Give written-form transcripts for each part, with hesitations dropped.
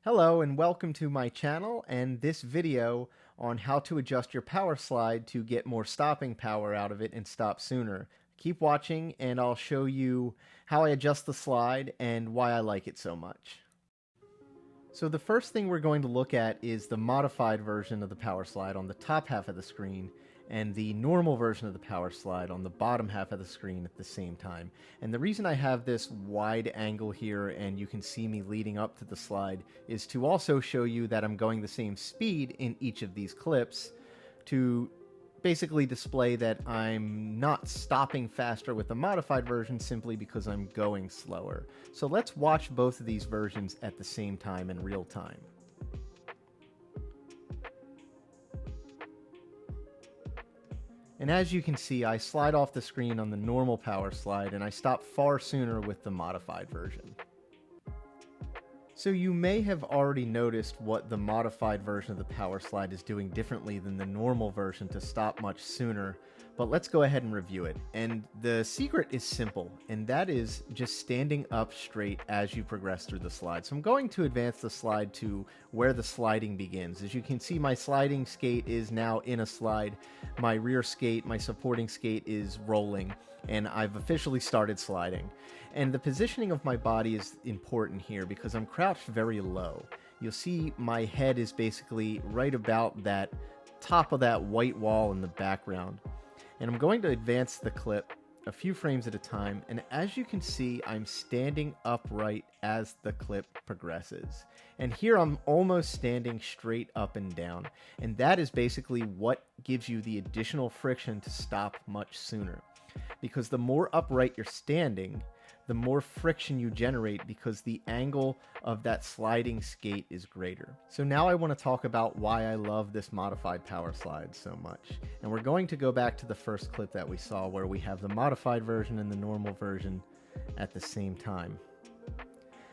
Hello and welcome to my channel and this video on how to adjust your power slide to get more stopping power out of it and stop sooner. Keep watching and I'll show you how I adjust the slide and why I like it so much. So the first thing we're going to look at is the modified version of the power slide on the top half of the screen and the normal version of the power slide on the bottom half of the screen at the same time. And the reason I have this wide angle here and you can see me leading up to the slide is to also show you that I'm going the same speed in each of these clips to basically display that I'm not stopping faster with the modified version simply because I'm going slower. So let's watch both of these versions at the same time in real time. And as you can see, I slide off the screen on the normal power slide and I stop far sooner with the modified version. So you may have already noticed what the modified version of the power slide is doing differently than the normal version to stop much sooner, but let's go ahead and review it. And the secret is simple, and that is just standing up straight as you progress through the slide. So I'm going to advance the slide to where the sliding begins. As you can see, my sliding skate is now in a slide. My rear skate, my supporting skate is rolling, and I've officially started sliding. And the positioning of my body is important here because I'm crouched very low. You'll see my head is basically right about that top of that white wall in the background. And I'm going to advance the clip a few frames at a time, and as you can see, I'm standing upright as the clip progresses. And here I'm almost standing straight up and down, and that is basically what gives you the additional friction to stop much sooner. Because the more upright you're standing, the more friction you generate because the angle of that sliding skate is greater. So now I want to talk about why I love this modified power slide so much. And we're going to go back to the first clip that we saw where we have the modified version and the normal version at the same time.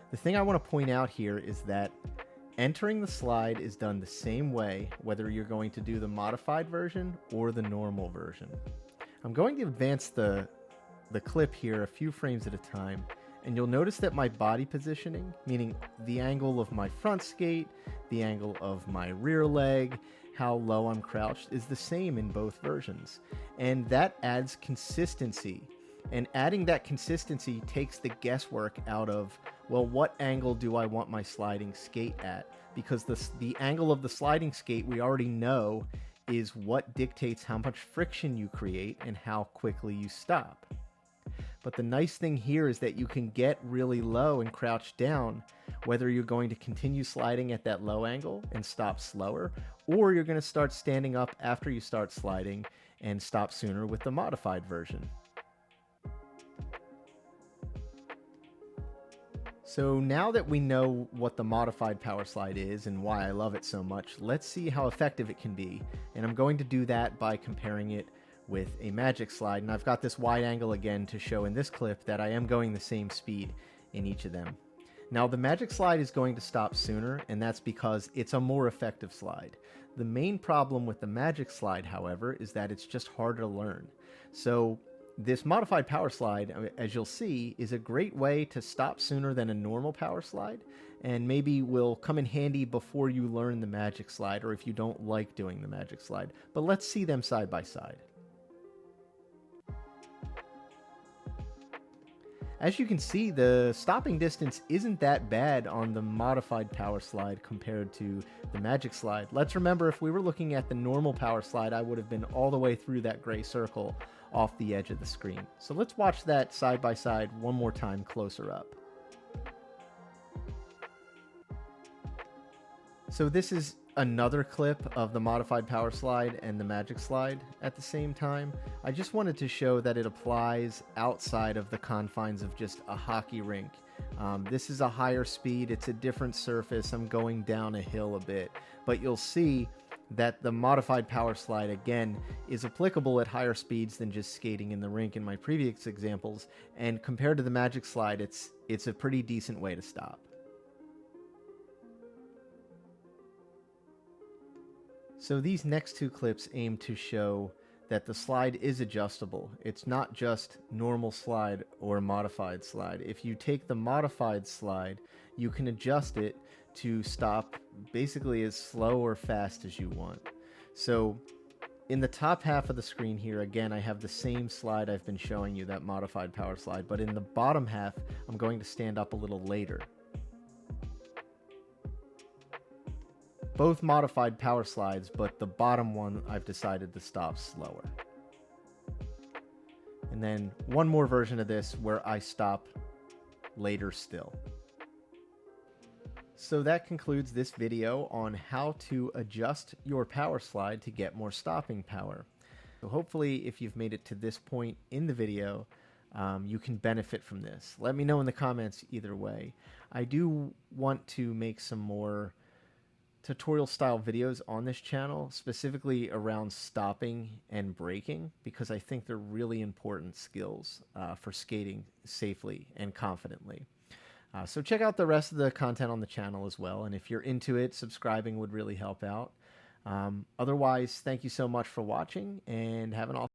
The thing I want to point out here is that entering the slide is done the same way whether you're going to do the modified version or the normal version. I'm going to advance the clip here a few frames at a time, and you'll notice that my body positioning, meaning the angle of my front skate, the angle of my rear leg, how low I'm crouched, is the same in both versions. And that adds consistency. And adding that consistency takes the guesswork out of, well, what angle do I want my sliding skate at? Because the angle of the sliding skate we already know is what dictates how much friction you create and how quickly you stop. But the nice thing here is that you can get really low and crouch down, whether you're going to continue sliding at that low angle and stop slower, or you're going to start standing up after you start sliding and stop sooner with the modified version. So now that we know what the modified power slide is and why I love it so much, let's see how effective it can be. And I'm going to do that by comparing it with a magic slide, and I've got this wide angle again to show in this clip that I am going the same speed in each of them. Now the magic slide is going to stop sooner, and that's because it's a more effective slide. The main problem with the magic slide, however, is that it's just harder to learn. So this modified power slide, as you'll see, is a great way to stop sooner than a normal power slide, and maybe will come in handy before you learn the magic slide or if you don't like doing the magic slide. But let's see them side by side. As you can see, the stopping distance isn't that bad on the modified power slide compared to the magic slide. Let's remember, if we were looking at the normal power slide, I would have been all the way through that gray circle off the edge of the screen. So let's watch that side by side one more time closer up. So this is another clip of the modified power slide and the magic slide at the same time. I just wanted to show that it applies outside of the confines of just a hockey rink. This is a higher speed, it's a different surface, I'm going down a hill a bit, but you'll see that the modified power slide again is applicable at higher speeds than just skating in the rink in my previous examples, and compared to the magic slide, it's a pretty decent way to stop. So these next two clips aim to show that the slide is adjustable. It's not just normal slide or modified slide. If you take the modified slide, you can adjust it to stop basically as slow or fast as you want. So in the top half of the screen here, again, I have the same slide I've been showing you, that modified power slide, but in the bottom half, I'm going to stand up a little later. Both modified power slides, but the bottom one I've decided to stop slower. And then one more version of this where I stop later still. So that concludes this video on how to adjust your power slide to get more stopping power. So hopefully if you've made it to this point in the video, you can benefit from this. Let me know in the comments either way. I do want to make some more tutorial style videos on this channel, specifically around stopping and braking, because I think they're really important skills for skating safely and confidently. So check out the rest of the content on the channel as well, and if you're into it, subscribing would really help out. Otherwise, thank you so much for watching, and have an awesome